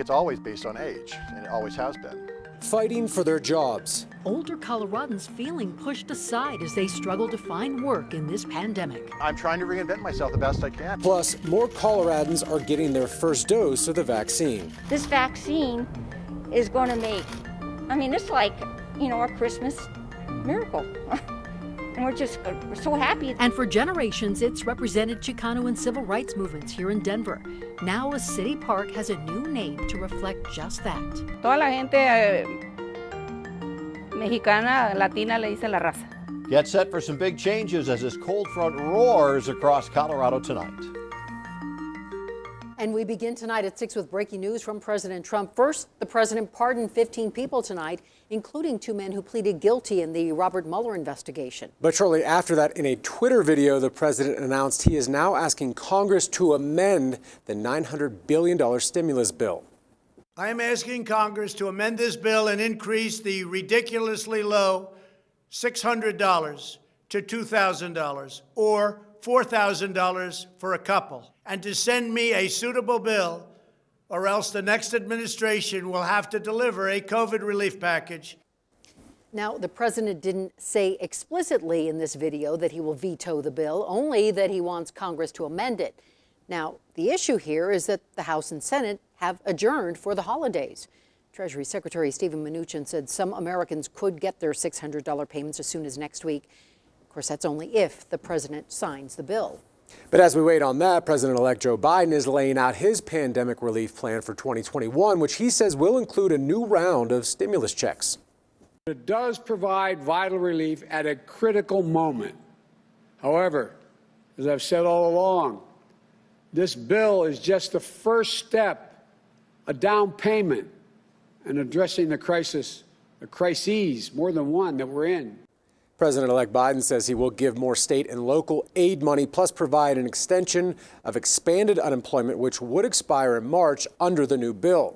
it's always based on age, and it always has been. Fighting for their jobs. Older Coloradans feeling pushed aside as they struggle to find work in this pandemic. I'm trying to reinvent myself the best I can. Plus, more Coloradans are getting their first dose of the vaccine. This vaccine is going to make, it's like, a Christmas miracle. And we're so happy. And for generations, it's represented Chicano and civil rights movements here in Denver. Now a city park has a new name to reflect just that. Toda la gente mexicana, latina le dice la raza. Get set for some big changes as this cold front roars across Colorado tonight. And we begin tonight at 6 with breaking news from President Trump. First, the president pardoned 15 people tonight, including 2 men who pleaded guilty in the Robert Mueller investigation. But shortly after that, in a Twitter video, the president announced he is now asking Congress to amend the $900 billion stimulus bill. I am asking Congress to amend this bill and increase the ridiculously low $600 to $2,000 or $4,000 for a couple, and to send me a suitable bill, or else the next administration will have to deliver a COVID relief package. Now, the president didn't say explicitly in this video that he will veto the bill, only that he wants Congress to amend it. Now, the issue here is that the House and Senate have adjourned for the holidays. Treasury Secretary Steven Mnuchin said some Americans could get their $600 payments as soon as next week. Of course, that's only if the president signs the bill. But as we wait on that, President-elect Joe Biden is laying out his pandemic relief plan for 2021, which he says will include a new round of stimulus checks. It does provide vital relief at a critical moment. However, as I've said all along, this bill is just the first step, a down payment in addressing the crises, more than one that we're in. President-elect Biden says he will give more state and local aid money, plus provide an extension of expanded unemployment, which would expire in March under the new bill.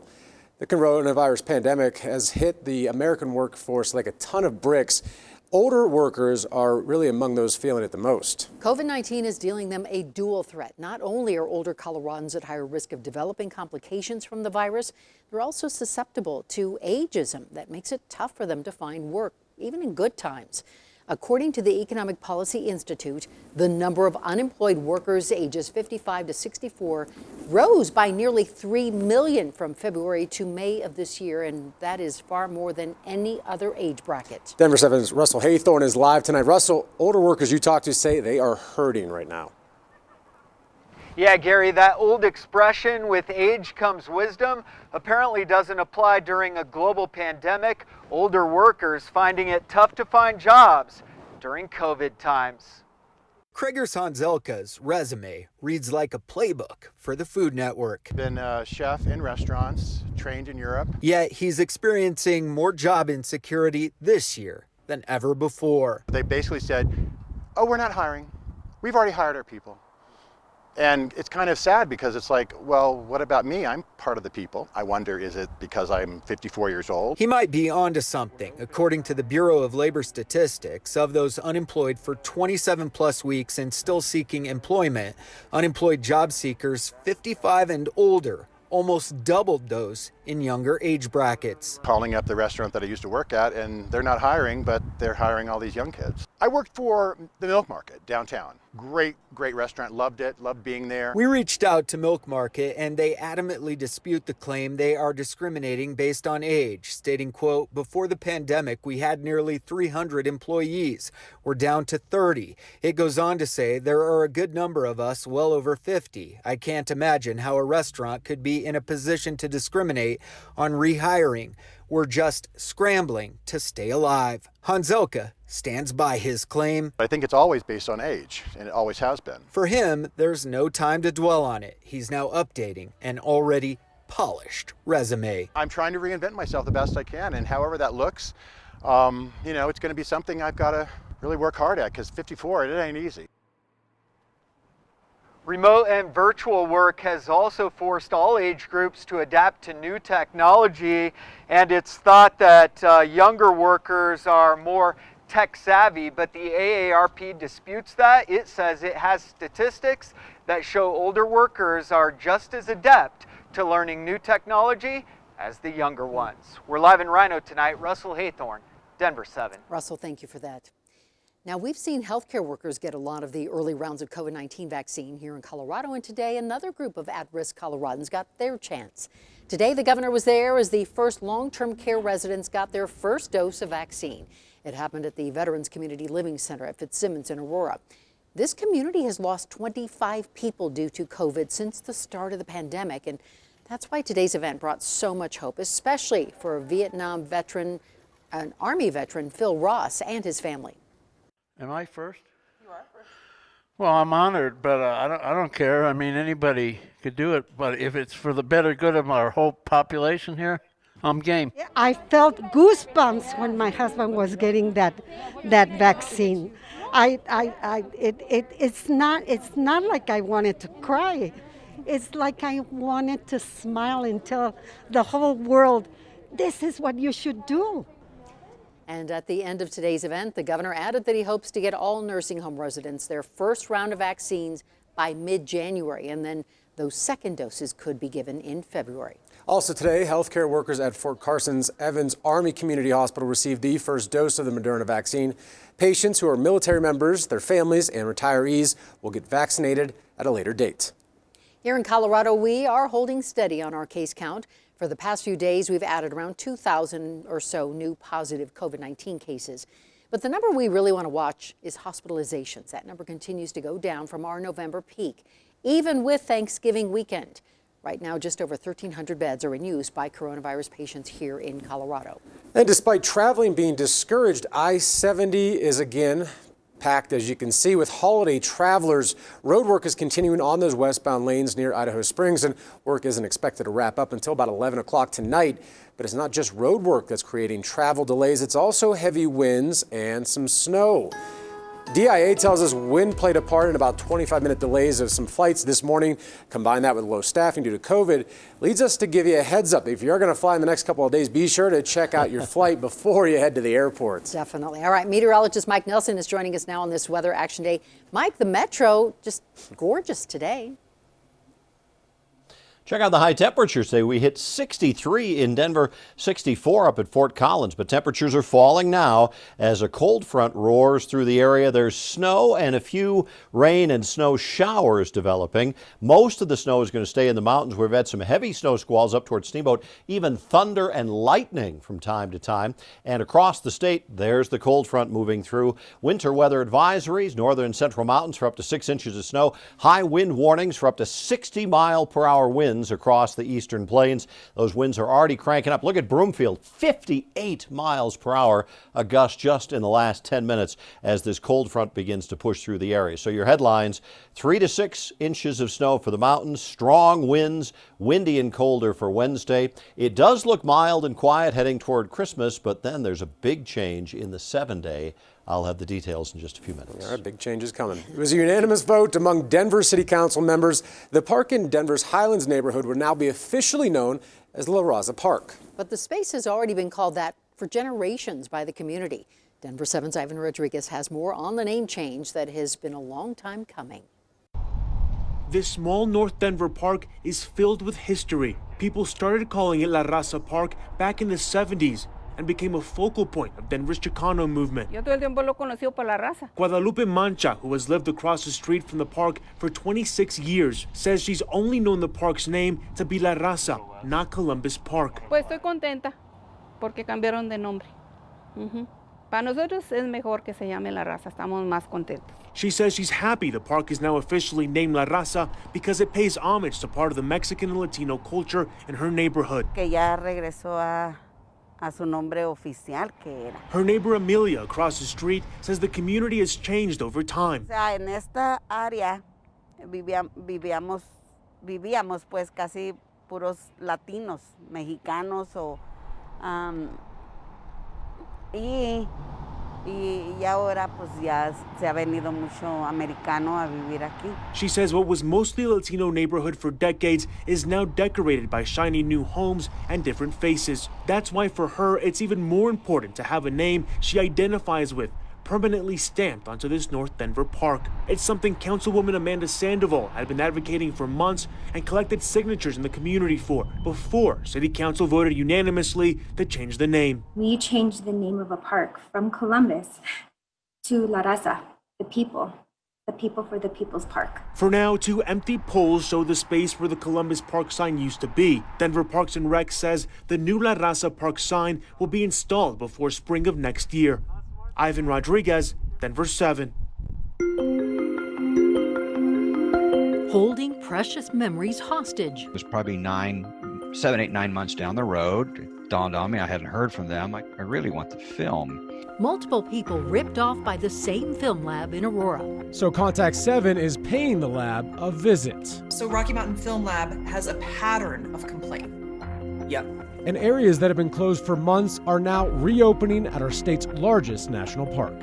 The coronavirus pandemic has hit the American workforce like a ton of bricks. Older workers are really among those feeling it the most. COVID-19 is dealing them a dual threat. Not only are older Coloradans at higher risk of developing complications from the virus, they're also susceptible to ageism that makes it tough for them to find work, even in good times. According to the Economic Policy Institute, the number of unemployed workers ages 55 to 64 rose by nearly 3 million from February to May of this year, and that is far more than any other age bracket. Denver7's Russell Haythorne is live tonight. Russell, older workers you talk to say they are hurting right now. Yeah, Gary, that old expression, with age comes wisdom, apparently doesn't apply during a global pandemic. Older workers finding it tough to find jobs during COVID times. Krager Sonzelka's resume reads like a playbook for the Food Network. Been a chef in restaurants, trained in Europe. Yet he's experiencing more job insecurity this year than ever before. They basically said, oh, we're not hiring. We've already hired our people. And it's kind of sad because it's like, well, what about me? I'm part of the people. I wonder, is it because I'm 54 years old? He might be onto something. According to the Bureau of Labor Statistics, of those unemployed for 27 plus weeks and still seeking employment, unemployed job seekers 55 and older almost doubled those in younger age brackets. Calling up the restaurant that I used to work at, and they're not hiring, but they're hiring all these young kids. I worked for the Milk Market downtown. Great restaurant, loved it, loved being there. We reached out to Milk Market and they adamantly dispute the claim they are discriminating based on age, stating, quote, before the pandemic, we had nearly 300 employees. We're down to 30. It goes on to say there are a good number of us, well over 50. I can't imagine how a restaurant could be in a position to discriminate on rehiring. We're just scrambling to stay alive. Hanzelka stands by his claim. I think it's always based on age, and it always has been. For him, there's no time to dwell on it. He's now updating an already polished resume. I'm trying to reinvent myself the best I can, and however that looks, it's going to be something I've got to really work hard at, because 54, it ain't easy. Remote and virtual work has also forced all age groups to adapt to new technology, and it's thought that younger workers are more tech savvy, but the AARP disputes that. It says it has statistics that show older workers are just as adept to learning new technology as the younger ones. We're live in Rhino tonight. Russell Haythorne, Denver7. Russell, thank you for that. Now, we've seen healthcare workers get a lot of the early rounds of COVID-19 vaccine here in Colorado, and today another group of at-risk Coloradans got their chance. Today, the governor was there as the first long-term care residents got their first dose of vaccine. It happened at the Veterans Community Living Center at Fitzsimmons in Aurora. This community has lost 25 people due to COVID since the start of the pandemic, and that's why today's event brought so much hope, especially for a Vietnam veteran, an Army veteran, Phil Ross, and his family. Am I first? You are first. Well, I'm honored, but I don't care. I mean, anybody could do it, but if it's for the better good of our whole population here, I'm game. I felt goosebumps when my husband was getting that vaccine. It's not like I wanted to cry. It's like I wanted to smile and tell the whole world, this is what you should do. And at the end of today's event, the governor added that he hopes to get all nursing home residents their first round of vaccines by mid-January, and then those second doses could be given in February. Also today, healthcare workers at Fort Carson's Evans Army Community Hospital received the first dose of the Moderna vaccine. Patients who are military members, their families, and retirees will get vaccinated at a later date. Here in Colorado, we are holding steady on our case count. For the past few days, we've added around 2,000 or so new positive COVID-19 cases. But the number we really want to watch is hospitalizations. That number continues to go down from our November peak, even with Thanksgiving weekend. Right now, just over 1,300 beds are in use by coronavirus patients here in Colorado. And despite traveling being discouraged, I-70 is again packed, as you can see, with holiday travelers. Road work is continuing on those westbound lanes near Idaho Springs, and work isn't expected to wrap up until about 11 o'clock tonight. But it's not just road work that's creating travel delays. It's also heavy winds and some snow. DIA tells us wind played a part in about 25-minute delays of some flights this morning. Combine that with low staffing due to COVID, leads us to give you a heads up. If you're going to fly in the next couple of days, be sure to check out your flight before you head to the airports. Definitely. All right, meteorologist Mike Nelson is joining us now on this Weather Action Day. Mike, the metro, just gorgeous today. Check out the high temperatures today. We hit 63 in Denver, 64 up at Fort Collins, but temperatures are falling now as a cold front roars through the area. There's snow and a few rain and snow showers developing. Most of the snow is going to stay in the mountains. We've had some heavy snow squalls up towards Steamboat, even thunder and lightning from time to time. And across the state, there's the cold front moving through. Winter weather advisories, northern and central mountains for up to 6 inches of snow. High wind warnings for up to 60-mile-per-hour winds across the eastern plains. Those winds are already cranking up. Look at Broomfield, 58 miles per hour, a gust just in the last 10 minutes as this cold front begins to push through the area. So your headlines, 3 to 6 inches of snow for the mountains, strong winds, windy and colder for Wednesday. It does look mild and quiet heading toward Christmas, but then there's a big change in the 7-day. I'll have the details in just a few minutes. All right, big changes coming. It was a unanimous vote among Denver City Council members. The park in Denver's Highlands neighborhood would now be officially known as La Raza Park. But the space has already been called that for generations by the community. Denver7's Ivan Rodriguez has more on the name change that has been a long time coming. This small North Denver park is filled with history. People started calling it La Raza Park back in the 70s. And became a focal point of Denver's Chicano movement. Yo todo el tiempo lo he conocido por La Raza. Guadalupe Mancha, who has lived across the street from the park for 26 years, says she's only known the park's name to be La Raza, not Columbus Park. Pues estoy contenta porque cambiaron de nombre. Para nosotros es mejor que se llame La Raza, estamos más contentos. She says she's happy the park is now officially named La Raza because it pays homage to part of the Mexican and Latino culture in her neighborhood. Que ya regresó a su nombre oficial que era. Her neighbor Amelia across the street says the community has changed over time. O sea, en esta área vivíamos pues casi puros latinos, mexicanos y ahora pues ya se ha venido mucho americano a vivir aquí. She says what was mostly a Latino neighborhood for decades is now decorated by shiny new homes and different faces. That's why for her it's even more important to have a name she identifies with, permanently stamped onto this North Denver park. It's something Councilwoman Amanda Sandoval had been advocating for months and collected signatures in the community for before City Council voted unanimously to change the name. We changed the name of a park from Columbus to La Raza, the people for the People's Park. For now, 2 empty poles show the space where the Columbus Park sign used to be. Denver Parks and Rec says the new La Raza Park sign will be installed before spring of next year. Ivan Rodriguez, Denver7. Holding precious memories hostage. It was probably 7, 8, 9 months down the road. It dawned on me, I hadn't heard from them. I really want the film. Multiple people ripped off by the same film lab in Aurora. So Contact 7 is paying the lab a visit. So Rocky Mountain Film Lab has a pattern of complaint. Yep. And areas that have been closed for months are now reopening at our state's largest national park.